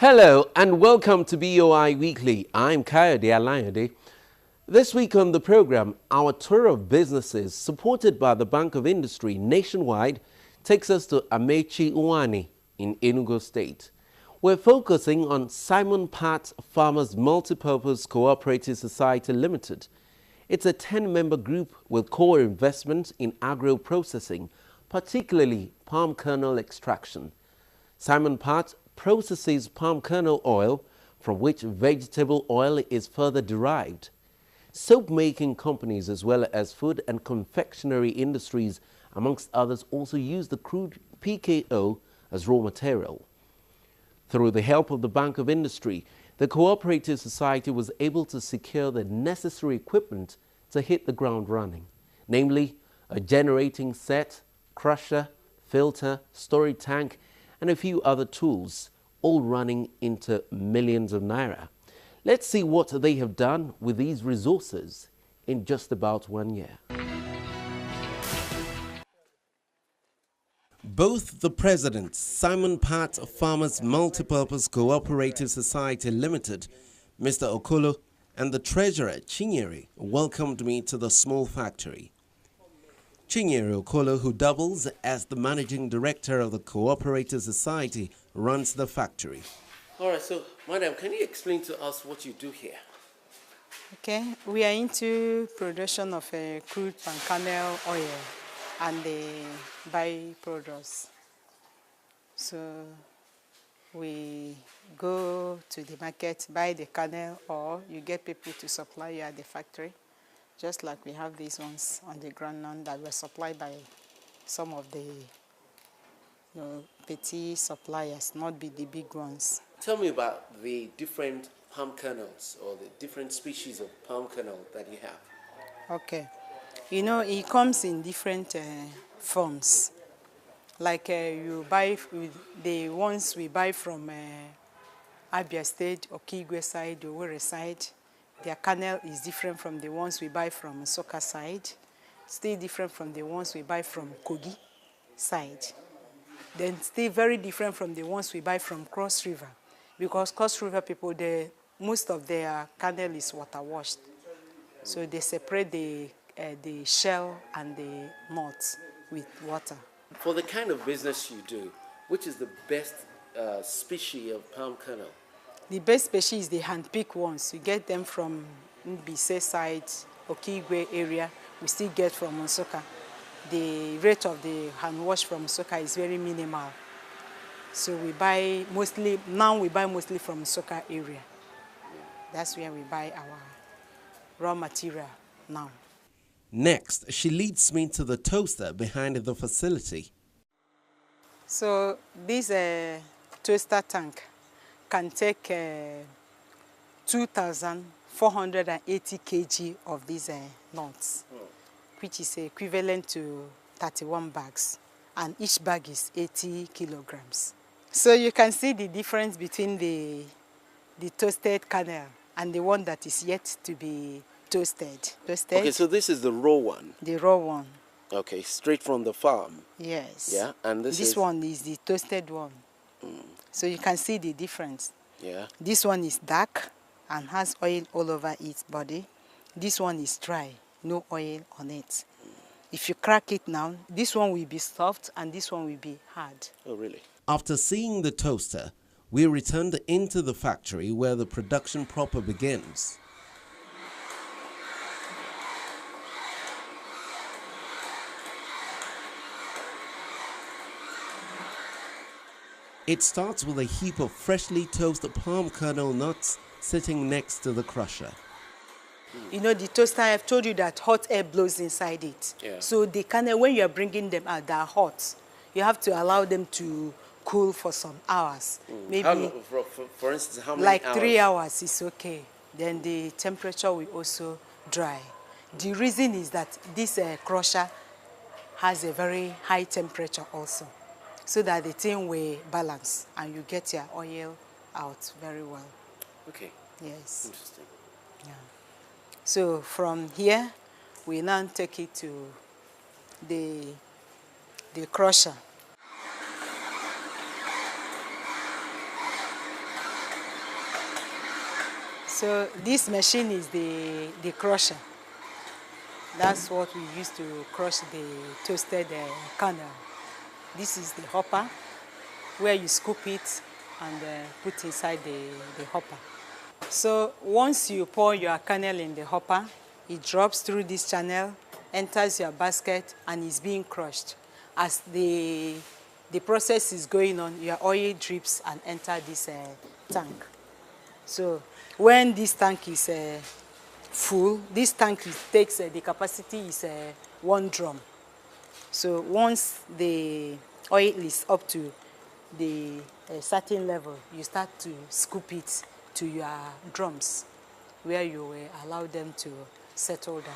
Hello and welcome to BOI Weekly. I'm Kayode Alayande. This week on the program, our tour of businesses supported by the Bank of Industry nationwide takes us to Amechi Uwani in Enugu State. We're focusing on Simon Pat Farmers Multipurpose Cooperative Society Limited. It's a 10-member group with core investment in agro-processing, particularly palm kernel extraction. Simon Pat processes palm kernel oil, from which vegetable oil is further derived. Soap-making companies as well as food and confectionery industries, amongst others, also use the crude PKO as raw material. Through the help of the Bank of Industry, the Cooperative Society was able to secure the necessary equipment to hit the ground running, namely a generating set, crusher, filter, storage tank, and a few other tools, all running into millions of naira. Let's see what they have done with these resources in just about 1 year. Both the president, Simon Pat Farmers Multipurpose Cooperative Society Limited, Mr. Okolo, and the treasurer, Chinyere, welcomed me to the small factory. Chinyere Okolo, who doubles as the managing director of the Cooperative Society, runs the factory. All right, so, madam, can you explain to us what you do here? Okay, we are into production of crude palm kernel oil and the byproducts. So we go to the market, buy the kernel, or you get people to supply you at the factory, just like we have these ones on the ground now that were supplied by some of the petty suppliers, not the big ones. Tell me about the different palm kernels or the different species of palm kernel that you have. Okay. You know, it comes in different forms. Like you buy the ones we buy from Abia State, Okigwe side, Owerri side. Their kernel is different from the ones we buy from Soka side. Still different from the ones we buy from Kogi side. Then still very different from the ones we buy from Cross River. Because Cross River people, most of their kernel is water washed. So they separate the shell and the nuts with water. For the kind of business you do, which is the best species of palm kernel? The best species is the hand-picked ones. You get them from Mbise side, Okigwe area. We still get from Nsoka. The rate of the hand wash from Nsoka is very minimal. So we buy mostly from Nsoka area. That's where we buy our raw material now. Next, she leads me to the toaster behind the facility. So this toaster tank can take 2,480 kg of these nuts, which is equivalent to 31 bags, and each bag is 80 kilograms. So you can see the difference between the toasted kernel and the one that is yet to be toasted. Okay, so this is the raw one. The raw one. Okay, straight from the farm. Yes. Yeah, and this one is the toasted one. So you can see the difference. Yeah. This one is dark and has oil all over its body. This one is dry, no oil on it. If you crack it now, this one will be soft and this one will be hard. Oh, really? After seeing the toaster, we returned into the factory where the production proper begins. It starts with a heap of freshly toasted palm kernel nuts sitting next to the crusher. You know, the toaster, I've told you that hot air blows inside it. Yeah. So the kernel, when you're bringing them out, they're hot. You have to allow them to cool for some hours. Maybe how long, for instance, how many like hours? 3 hours is okay. Then the temperature will also dry. The reason is that this crusher has a very high temperature also, so that the thing will balance and you get your oil out very well. Okay. Yes. Interesting. Yeah. So from here, we now take it to the crusher. So this machine is the crusher. That's what we use to crush the toasted kernel. This is the hopper, where you scoop it and put inside the hopper. So once you pour your kernel in the hopper, it drops through this channel, enters your basket, and is being crushed. As the process is going on, your oil drips and enter this tank. So when this tank is full, this tank takes, the capacity is 1 drum. So once the oil is up to the certain level, you start to scoop it to your drums, where you will allow them to settle down.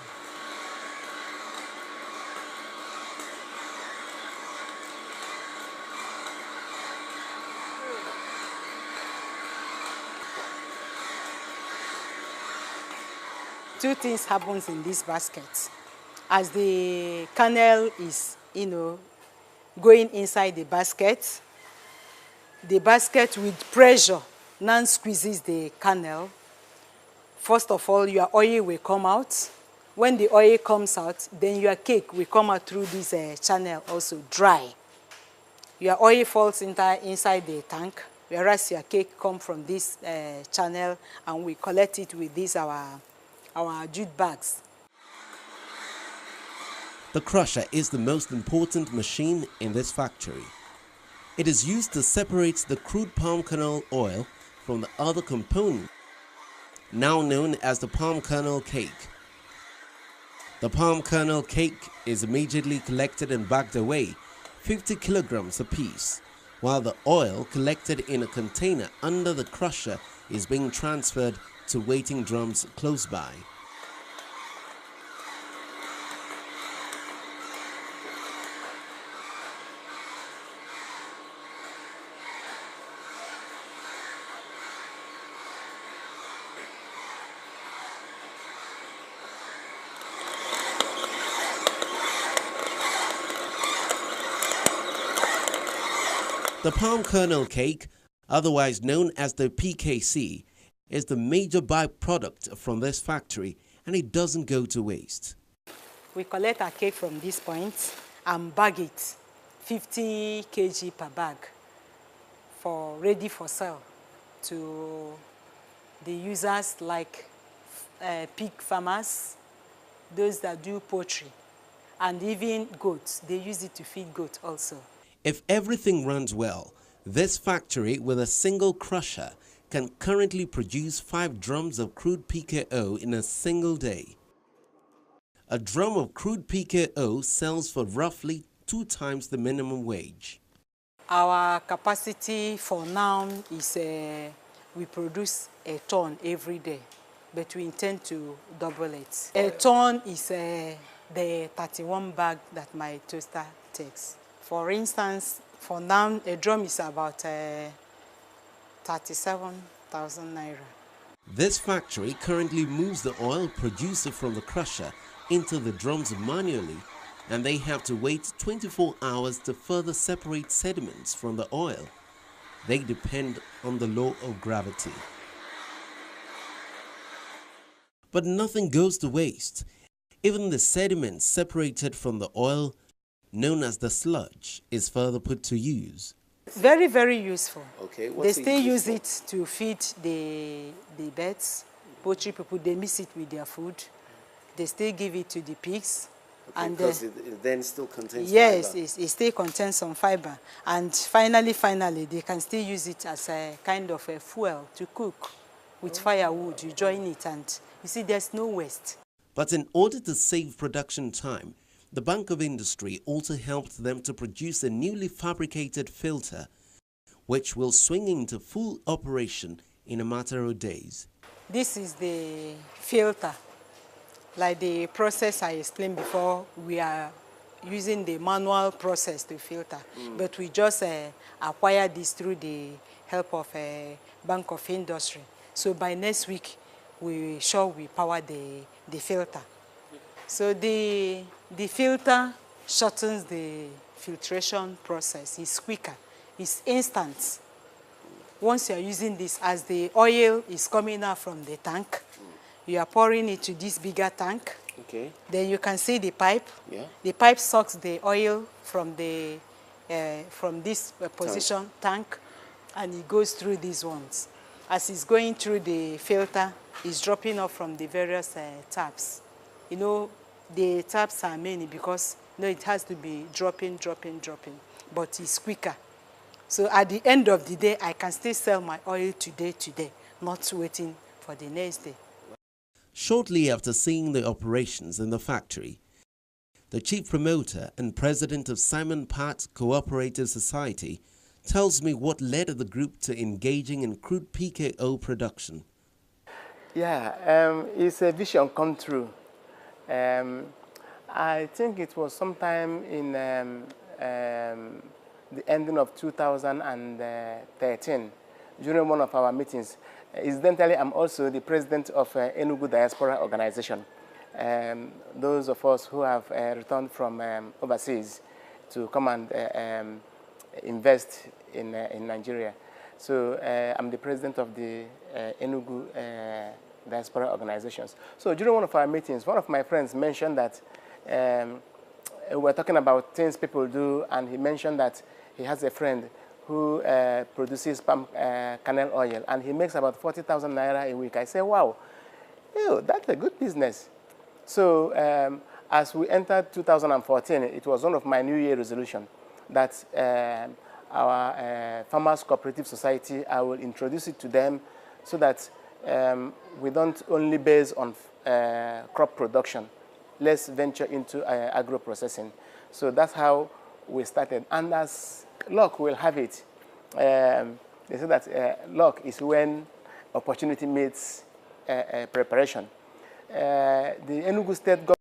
Two things happens in this basket. As the kernel is, going inside the basket with pressure now squeezes the kernel. First of all, your oil will come out. When the oil comes out, then your cake will come out through this channel also dry. Your oil falls inside the tank, whereas your cake comes from this channel, and we collect it with these our jute bags. The crusher is the most important machine in this factory. It is used to separate the crude palm kernel oil from the other component, now known as the palm kernel cake. The palm kernel cake is immediately collected and bagged away, 50 kilograms apiece, while the oil collected in a container under the crusher is being transferred to waiting drums close by. The palm kernel cake, otherwise known as the PKC, is the major byproduct from this factory, and it doesn't go to waste. We collect our cake from this point and bag it, 50 kg per bag, ready for sale to the users like pig farmers, those that do poultry, and even goats. They use it to feed goats also. If everything runs well, this factory with a single crusher can currently produce 5 drums of crude PKO in a single day. A drum of crude PKO sells for roughly 2 times the minimum wage. Our capacity for now is we produce a ton every day, but we intend to double it. A ton is the 31 bag that my toaster takes. For instance, for now, a drum is about 37,000 naira. This factory currently moves the oil produced from the crusher into the drums manually, and they have to wait 24 hours to further separate sediments from the oil. They depend on the law of gravity. But nothing goes to waste. Even the sediments separated from the oil, known as the sludge, is further put to use. Very, very useful. Okay, they still use it to feed the birds. Poultry people, they mix it with their food. They still give it to the pigs. Okay, and because it then still contains yes, fiber. Yes, it still contains some fiber. And finally, they can still use it as a kind of a fuel to cook with firewood. You join it and you see there's no waste. But in order to save production time, the Bank of Industry also helped them to produce a newly fabricated filter, which will swing into full operation in a matter of days. This is the filter. Like the process I explained before, we are using the manual process to filter, but we just acquired this through the help of Bank of Industry. So by next week, we power the filter. So the filter shortens the filtration process. It's quicker. It's instant. once you are using this, as the oil is coming out from the tank, you are pouring it to this bigger tank. Okay. Then you can see the pipe. Yeah. The pipe sucks the oil from the from this position tank, and it goes through these ones. As it's going through the filter, it's dropping off from the various taps. You know, the taps are many because it has to be dropping, but it's quicker. So at the end of the day, I can still sell my oil today, not waiting for the next day. Shortly after seeing the operations in the factory, the chief promoter and president of Simon Part Cooperative Society tells me what led the group to engaging in crude PKO production. Yeah, it's a vision come true. I think it was sometime in the ending of 2013, during one of our meetings. Incidentally, I'm also the president of Enugu Diaspora Organization. Those of us who have returned from overseas to come and invest in Nigeria. So I'm the president of the Enugu Diaspora Organizations. So during one of our meetings, one of my friends mentioned that we were talking about things people do, and he mentioned that he has a friend who produces palm kernel oil, and he makes about 40,000 naira a week. I say, wow, ew, that's a good business. So as we entered 2014, it was one of my New Year resolution that our Farmers Cooperative Society, I will introduce it to them so that we don't only base on crop production. Let's venture into agro-processing. So that's how we started. And as luck will have it, they say that luck is when opportunity meets preparation. The Enugu State government